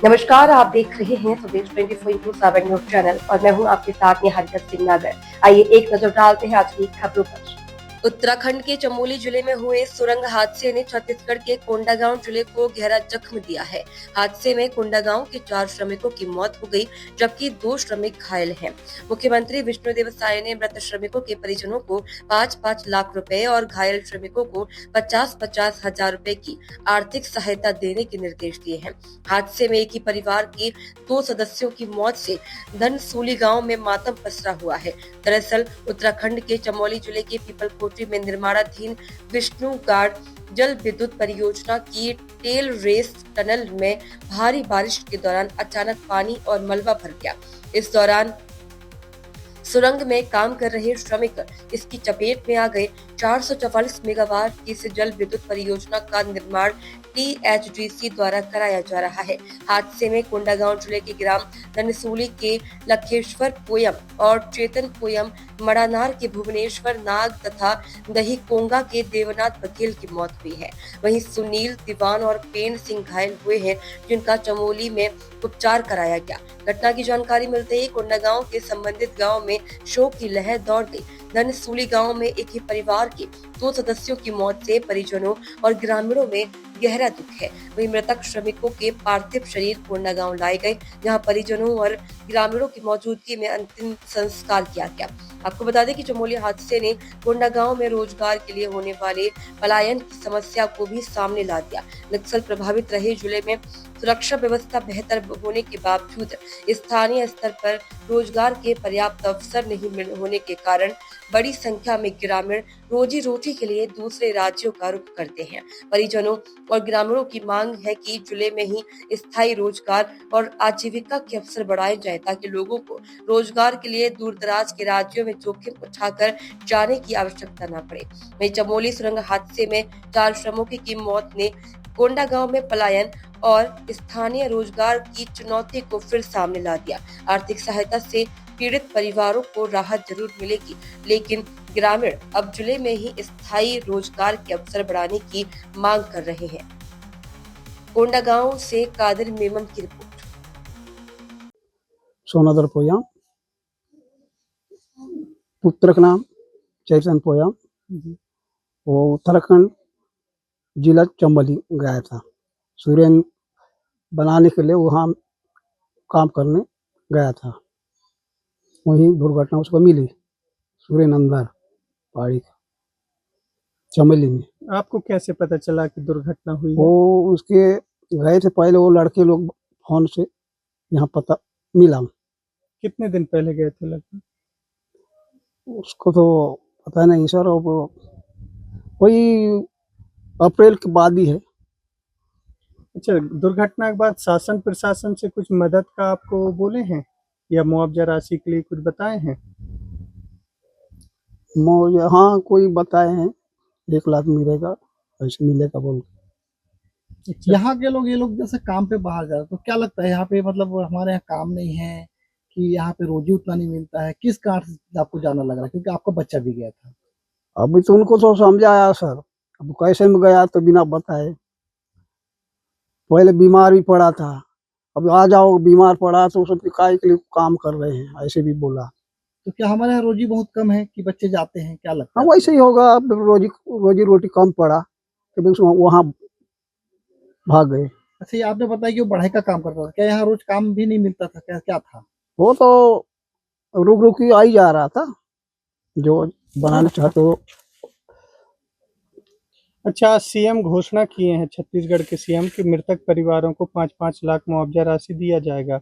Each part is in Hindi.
नमस्कार, आप देख रहे हैं स्वदेश 24/7 न्यूज चैनल और मैं हूं आपके साथ निहारिका सिंह नागर। आइए एक नजर डालते हैं आज की खबरों पर। उत्तराखंड के चमोली जिले में हुए सुरंग हादसे ने छत्तीसगढ़ के कोंडागांव जिले को गहरा जख्म दिया है। हादसे में कोंडागांव के 4 श्रमिकों की मौत हो गई, जबकि 2 श्रमिक घायल हैं। मुख्यमंत्री विष्णुदेव साय ने मृत श्रमिकों के परिजनों को 5-5 लाख रुपए और घायल श्रमिकों को 50-50 हजार रुपए की आर्थिक सहायता देने के निर्देश दिए हैं। हादसे में एक ही परिवार के 2 सदस्यों की मौत से धनसूली गांव में मातम पसरा हुआ है। दरअसल उत्तराखंड के चमोली जिले के पीपलकोटी में निर्माणाधीन विष्णुगाड़ जल विद्युत परियोजना की टेल रेस टनल में भारी बारिश के दौरान अचानक पानी और मलबा भर गया। इस दौरान सुरंग में काम कर रहे श्रमिक इसकी चपेट में आ गए। 444 मेगावाट की इस जल विद्युत परियोजना का निर्माण THDC द्वारा कराया जा रहा है। हादसे में कोंडागांव जिले के ग्राम धनसूली के लखेश्वर पोयम और चेतन पोयम, मड़ानार के भुवनेश्वर नाग तथा दहीकोंगा के देवनाथ बघेल की मौत हुई है। वहीं सुनील दीवान और पेन सिंह घायल हुए हैं, जिनका चमोली में उपचार कराया गया। घटना की जानकारी मिलते ही कोंडागांव के संबंधित गांव में शोक की लहर दौड़ गई। धनसूली गांव में एक ही परिवार के 2 सदस्यों की मौत से परिजनों और ग्रामीणों में गहरा दुख है। वहीं मृतक श्रमिकों के पार्थिव शरीर कोंडागांव लाए गए, जहां परिजनों और ग्रामीणों की मौजूदगी में अंतिम संस्कार किया गया। आपको बता दें कि चमोली हादसे ने कोंडागांव में रोजगार के लिए होने वाले पलायन की समस्या को भी सामने ला दिया। नक्सल प्रभावित रहे जिले में सुरक्षा व्यवस्था बेहतर होने के बावजूद स्थानीय स्तर पर रोजगार के पर्याप्त अवसर नहीं होने के कारण बड़ी संख्या में ग्रामीण रोजी रोटी के लिए दूसरे राज्यों का रुख करते हैं। परिजनों और ग्रामीणों की मांग है कि जिले में ही स्थायी रोजगार और आजीविका के अवसर बढ़ाए जाए, ताकि लोगों को रोजगार के लिए दूर दराज के राज्यों में जोखिम उठाकर जाने की आवश्यकता न पड़े। वहीं चमोली सुरंग हादसे में 4 श्रमिकों की मौत ने कोंडागांव में पलायन और स्थानीय रोजगार की चुनौती को फिर सामने ला दिया। आर्थिक सहायता से पीड़ित परिवारों को राहत जरूर मिलेगी, लेकिन ग्रामीण अब जिले में ही स्थायी रोजगार के अवसर बढ़ाने की मांग कर रहे हैं। कोंडागांव से कादिर मेमन की रिपोर्ट। सोनादर पोयाम, पुत्र का नाम चैतन पोयाम। वो उत्तराखंड जिला चंबली गया था, सूर्यन बनाने के लिए वहाँ काम करने गया था। वहीं दुर्घटना उसको मिली सूर्यन अंदर पहाड़ी का चमोली में। आपको कैसे पता चला कि दुर्घटना हुई है? वो उसके गए थे पहले, वो लड़के लोग फोन से यहाँ पता मिला। कितने दिन पहले गए थे लगभग? उसको तो पता नहीं सर, वो कोई अप्रैल के बाद ही है। अच्छा, दुर्घटना के बाद शासन प्रशासन से कुछ मदद का आपको बोले हैं या मुआवजा राशि के लिए कुछ बताए हैं? हाँ, कोई बताए हैं 1 लाख मिलेगा, ऐसे मिलेगा बोल। अच्छा, यहाँ के लोग, ये लोग जैसे काम पे बाहर जा रहे हैं, तो क्या लगता है यहाँ पे, मतलब हमारे यहाँ काम नहीं है कि यहाँ पे रोजी उतना नहीं मिलता है? किस कारण से आपको जाना लग रहा है? क्योंकि आपका बच्चा भी गया था। अभी तो उनको तो समझाया सर, अब कैसे में गया तो बिना बताए। पहले बीमार भी पड़ा था, अब आ जाओ बीमार पड़ा तो सब काय के लिए काम कर रहे हैं, ऐसे भी बोला। तो क्या हमारे यहाँ रोजी बहुत कम है कि बच्चे जाते हैं? क्या लगता हाँ है? वैसे ही होगा, अब रोजी रोटी कम पड़ा तो वहाँ भाग गए। अच्छा, ये आपने बताया कि वो बढ़ाई का काम करता था, क्या यहाँ रोज काम भी नहीं मिलता था? क्या क्या था? वो तो रुक रुक ही आई जा रहा था, जो बनाना चाहते हो। अच्छा, सीएम घोषणा किए हैं, छत्तीसगढ़ के सीएम, कि मृतक परिवारों को 5-5 लाख मुआवजा राशि दिया जाएगा।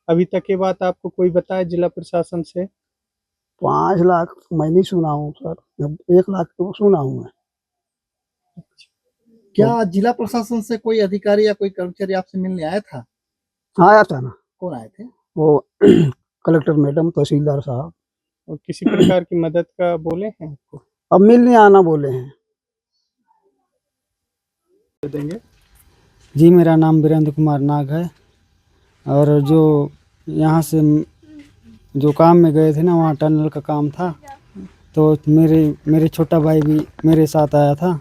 अभी तक ये बात आपको कोई बताया जिला प्रशासन से? 5 लाख मैं नहीं सुना हूँ सर, 1 लाख तो सुना हूँ मैं। क्या जिला प्रशासन से कोई अधिकारी या कोई कर्मचारी आपसे मिलने आया था? आया था ना, कौन आए थे? वो कलेक्टर मैडम, तहसीलदार साहब। और किसी प्रकार की मदद का बोले हैं आपको? अब मिलने आना बोले हैं। देंगे। जी, मेरा नाम वीरेंद्र कुमार नाग है। और जो यहाँ से जो काम में गए थे ना, वहाँ टनल का काम था, तो मेरे छोटा भाई भी मेरे साथ आया था।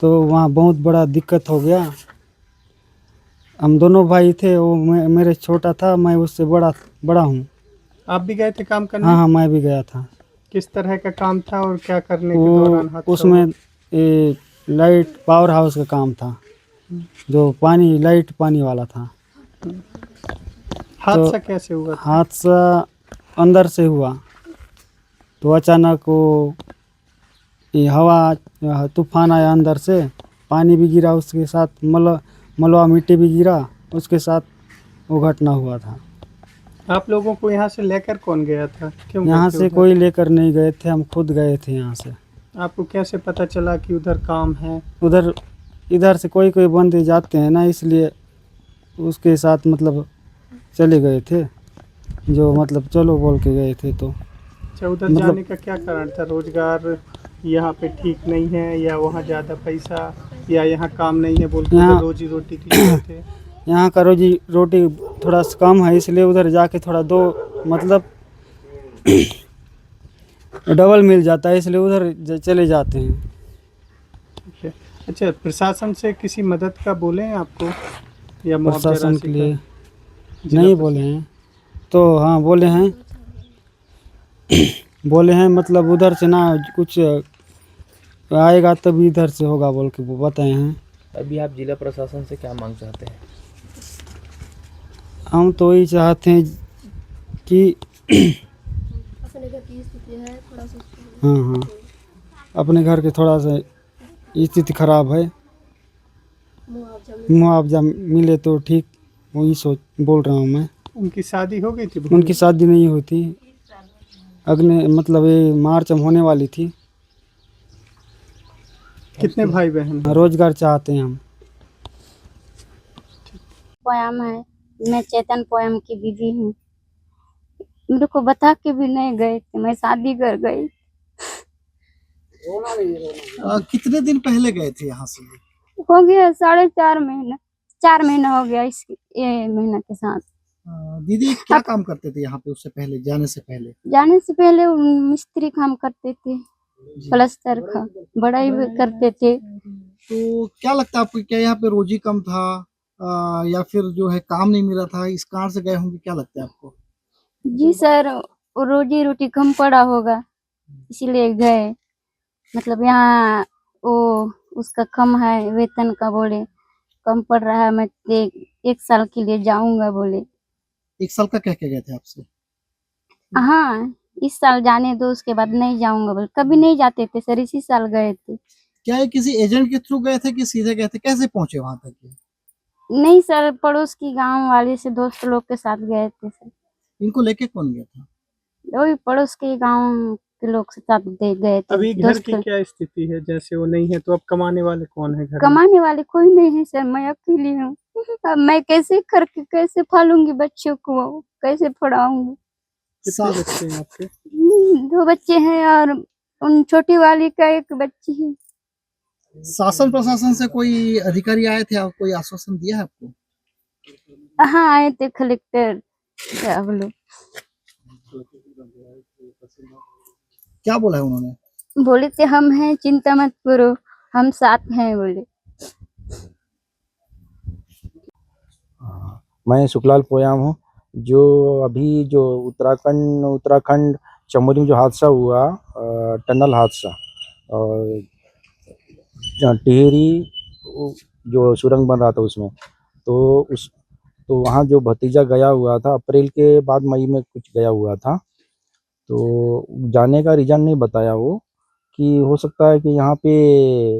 तो वहाँ बहुत बड़ा दिक्कत हो गया। हम दोनों भाई थे, वो मेरे छोटा था, मैं उससे बड़ा हूँ। आप भी गए थे काम करने? हाँ हाँ, मैं भी गया था। किस तरह का काम था और क्या करने के दौरान वो हादसा उसमें हुआ? लाइट पावर हाउस का काम था, जो लाइट पानी वाला था। हादसा कैसे हुआ था? हादसा अंदर से हुआ, तो अचानक वो ये हवा तूफान आया अंदर से, पानी भी गिरा, उसके साथ मलबा मिट्टी भी गिरा, उसके साथ वो घटना हुआ था। आप लोगों को यहाँ से लेकर कौन गया था? क्यों गए यहाँ थे से उधर? कोई लेकर नहीं गए थे, हम खुद गए थे यहाँ से। आपको कैसे पता चला कि उधर काम है? उधर इधर से कोई कोई बंदे जाते हैं ना, इसलिए उसके साथ मतलब चले गए थे, जो मतलब चलो बोल के गए थे। तो अच्छा, उधर मतलब- जाने का क्या कारण था? रोजगार यहाँ पे ठीक नहीं है, या वहाँ ज़्यादा पैसा, या यहाँ काम नहीं है बोल के यहाँ- उधर रोजी रोटी के लिए गए थे? यहाँ का रोजी रोटी थोड़ा सा कम है, इसलिए उधर जाके थोड़ा दो मतलब डबल मिल जाता है, इसलिए उधर चले जाते हैं। ठीक है। अच्छा, प्रशासन से किसी मदद का बोले हैं आपको, या मुआवजा प्रशासन राशि के का? लिए जिला नहीं प्रशासन- बोले हैं, तो हाँ बोले हैं बोले हैं, मतलब उधर से ना कुछ आएगा तभी इधर से होगा बोल के वो बताए हैं। अभी आप जिला प्रशासन से क्या मांग चाहते हैं? हम तो यही चाहते हैं कि हाँ हाँ, अपने घर के थोड़ा सा स्थिति खराब है, मुआवजा मिले तो ठीक, वही सोच बोल रहा हूँ मैं। उनकी शादी हो गई थी? उनकी शादी नहीं होती, अगले मतलब ये मार्च में होने वाली थी। कितने भाई बहन? रोजगार चाहते हैं हम। पोयम है, मैं चेतन पोयम की बीवी हूँ। मेरे को बता के भी नहीं गए थे, मैं शादी कर गई। कितने दिन पहले गए थे यहाँ से? हो गया 4.5 महीना, 4 महीना हो गया इस ये महीना के साथ। दीदी क्या काम करते थे यहाँ पे उससे पहले, जाने से पहले? जाने से पहले वो मिस्त्री काम करते थे, प्लास्टर का बड़ाई भी करते थे। तो क्या लगता है आपको, क्या यहाँ पे रोजी कम था, या फिर जो है काम नहीं मिल रहा था, इस कारण से गए होंगे, क्या लगता है आपको? जी सर, वो रोजी रोटी कम पड़ा होगा इसीलिए गए। मतलब यहाँ वो उसका कम है, वेतन का बोले कम पड़ रहा है, मैं 1 साल के लिए जाऊंगा बोले। 1 साल का कह के गए थे आपसे? हाँ, इस साल जाने दो, उसके बाद नहीं जाऊंगा बोले। कभी नहीं जाते थे सर, इसी साल गए थे। क्या ये किसी एजेंट के थ्रू गए थे कि सीधे गए थे, कैसे पहुंचे वहां तक ये? नहीं सर, पड़ोस की गांव वाले से दोस्त लोग के साथ गए थे सर। इनको लेके कौन गया था? वही पड़ोस के गांव के लोग से साथ गए थे। अभी घर दोस्त की लोग। क्या स्थिति है? जैसे वो नहीं है तो अब कमाने वाले कौन है घर में? कमाने वाले कोई नहीं है सर, मैं अकेली हूँ। अब मैं कैसे करके कैसे पालूंगी बच्चों को, कैसे पढ़ाऊंगी? कितने बच्चे हैं आपके? 2 बच्चे हैं और उन छोटी वाली का 1 बच्ची है। शासन प्रशासन से कोई अधिकारी आए थे, आपको कोई आश्वासन दिया है आपको? हाँ, आए थे कलेक्टर साहब लोग। क्या बोला है उन्होंने? बोले थे हम हैं, चिंता मत करो, हम साथ हैं बोले। मैं सुखलाल पोयाम हूँ। जो अभी जो उत्तराखंड चमोली में जो हादसा हुआ, टनल हादसा, और टिहरी जो सुरंग बन रहा था उसमें, तो वहाँ जो भतीजा गया हुआ था, अप्रैल के बाद मई में कुछ गया हुआ था, तो जाने का रीज़न नहीं बताया वो, कि हो सकता है कि यहाँ पे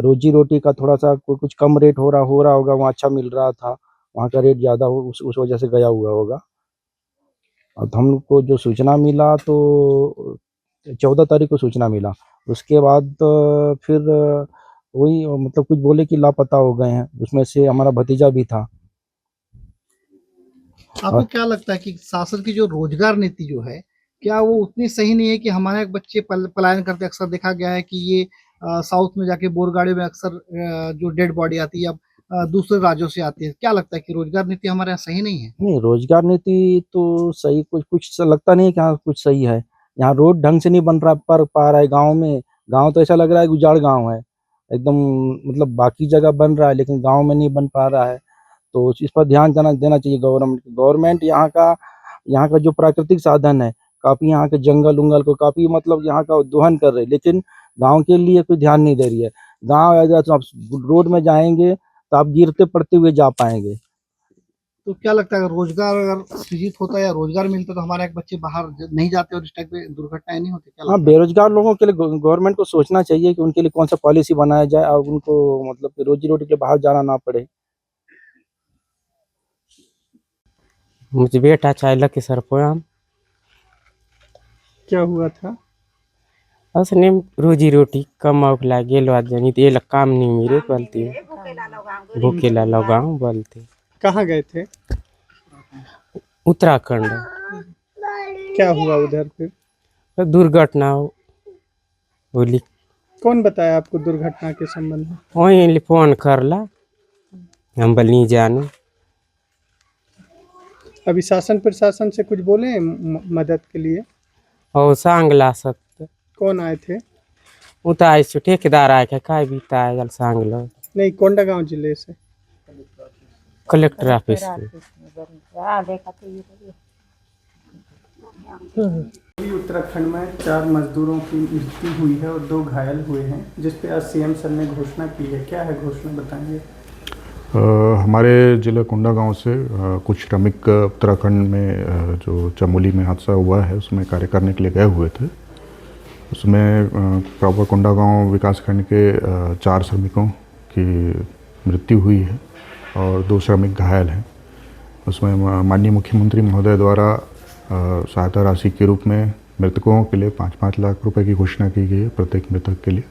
रोजी रोटी का थोड़ा सा कुछ कम रेट हो रहा होगा, वहाँ अच्छा मिल रहा था, वहाँ का रेट ज़्यादा हो, उस वजह से गया हुआ होगा। और हमको जो सूचना मिला तो 14 तारीख को सूचना मिला, उसके बाद फिर वही मतलब कुछ बोले कि लापता हो गए हैं, उसमें से हमारा भतीजा भी था। आपको क्या लगता है कि शासन की जो रोजगार नीति जो है, क्या वो उतनी सही नहीं है? कि हमारे बच्चे पलायन करते अक्सर देखा गया है कि ये साउथ में जाके बोरगाड़ी में अक्सर जो डेड बॉडी आती है, अब दूसरे राज्यों से आती है। क्या लगता है कि रोजगार नीति हमारे यहाँ सही नहीं है? नहीं, रोजगार नीति तो सही कुछ लगता नहीं है कि हाँ कुछ सही है। यहाँ रोड ढंग से नहीं बन रहा पा रहा है गाँव में। गाँव तो ऐसा लग रहा है उजाड़ गाँव है एकदम, मतलब बाकी जगह बन रहा है लेकिन गाँव में नहीं बन पा रहा है। तो इस पर ध्यान देना चाहिए गवर्नमेंट यहाँ का जो प्राकृतिक साधन है, काफ़ी यहाँ के जंगल उंगल को काफ़ी मतलब यहाँ का दोहन कर रही है, लेकिन गांव के लिए कोई ध्यान नहीं दे रही है। गांव अगर तो आप रोड में जाएंगे तो आप गिरते पड़ते हुए जा पाएंगे। तो क्या लगता है अगर रोजगार अगर सृजित होता या रोजगार मिलता तो हमारे बच्चे बाहर नहीं जाते और इस टाइप पे दुर्घटनाएं नहीं होती? क्या हाँ, लगता है? बेरोजगार लोगों के लिए गवर्नमेंट को सोचना चाहिए कि उनके लिए कौन सा पॉलिसी बनाया जाए और उनको मतलब कि रोजी रोटी के लिए बाहर जाना ना पड़े। मुझे बेटा चाहला कि सर पोयाम क्या हुआ था? असने रोजी रोटी कमाओ ला गेलो आज जानी ते ला काम नहीं मिले बोलती भूखेला लगाओ बोलते। कहाँ गए थे? उत्तराखंड क्या हुआ उधर फिर? तो दुर्घटना बोली कौन बताया आपको दुर्घटना के संबंध में? वही फोन करला हम बोल नहीं जानू। अभी शासन प्रशासन से कुछ बोले हैं मदद के लिए? और सांगला सकते कौन आए थे? उताय से ठेकेदार आए के काय बीता जल सांगलो नहीं, कोंडागांव जिले से। कलेक्टर ऑफिस में। उत्तराखंड में 4 मजदूरों की मृत्यु हुई है और 2 घायल हुए हैं, जिस पे आज सीएम सर ने घोषणा की है। क्या है घोषणा, बताएंगे? हमारे जिला कोंडागांव से कुछ श्रमिक उत्तराखंड में जो चमोली में हादसा हुआ है उसमें कार्य करने के लिए गए हुए थे। उसमें प्रॉपर कोंडागांव विकासखंड के 4 श्रमिकों की मृत्यु हुई है और 2 श्रमिक घायल हैं। उसमें माननीय मुख्यमंत्री महोदय द्वारा सहायता राशि के रूप में मृतकों के लिए 5-5 लाख रुपए की घोषणा की गई है प्रत्येक मृतक के लिए,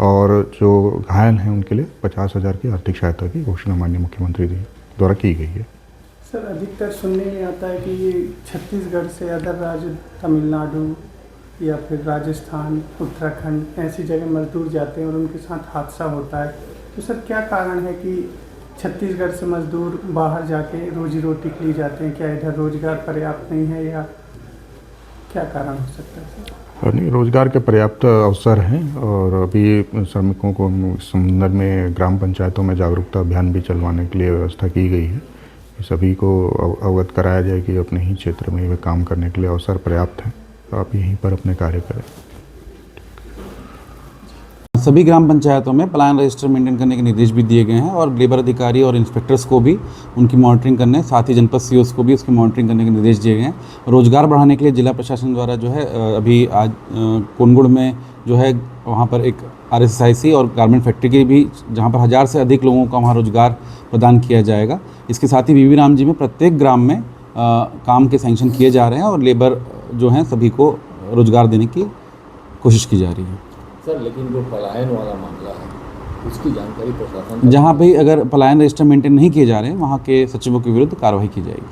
और जो घायल हैं उनके लिए 50,000 की आर्थिक सहायता की घोषणा माननीय मुख्यमंत्री जी द्वारा की गई है। सर, अधिकतर सुनने में आता है कि ये छत्तीसगढ़ से अदर राज्य, तमिलनाडु या फिर राजस्थान, उत्तराखंड, ऐसी जगह मजदूर जाते हैं और उनके साथ हादसा होता है। तो सर, क्या कारण है कि छत्तीसगढ़ से मजदूर बाहर जाके रोजी रोटी के लिए जाते हैं? क्या इधर रोजगार पर्याप्त नहीं है या क्या कारण हो सकता है सर? नहीं, रोजगार के पर्याप्त अवसर हैं और अभी श्रमिकों को इस संदर्भ में ग्राम पंचायतों में जागरूकता अभियान भी चलवाने के लिए व्यवस्था की गई है। सभी को अवगत कराया जाए कि अपने ही क्षेत्र में वे काम करने के लिए अवसर पर्याप्त हैं, तो आप यहीं पर अपने कार्य करें। सभी ग्राम पंचायतों में पलायन रजिस्टर मेंटेन करने के निर्देश भी दिए गए हैं और लेबर अधिकारी और इंस्पेक्टर्स को भी उनकी मॉनिटरिंग करने, साथ ही जनपद सीओस को भी उसकी मॉनिटरिंग करने के निर्देश दिए गए हैं। रोजगार बढ़ाने के लिए जिला प्रशासन द्वारा जो है अभी आज कोनगुड़ में जो है वहाँ पर एक RSSIC और गारमेंट फैक्ट्री की भी, जहाँ पर 1000 से अधिक लोगों का वहाँ रोजगार प्रदान किया जाएगा। इसके साथ ही बीवी राम जी में प्रत्येक ग्राम में काम के सैंक्शन किए जा रहे हैं और लेबर जो हैं सभी को रोजगार देने की कोशिश की जा रही है। सर, लेकिन जो पलायन वाला मामला है उसकी जानकारी प्रशासन, जहाँ भी अगर पलायन रजिस्टर मेंटेन नहीं किए जा रहे हैं वहाँ के सचिवों के विरुद्ध कार्रवाई की जाएगी।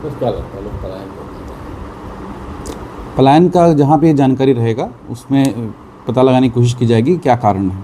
तो क्या लगता है लोग पलायन करते हैं? पलायन का जहाँ पे जानकारी रहेगा उसमें पता लगाने की कोशिश की जाएगी क्या कारण है।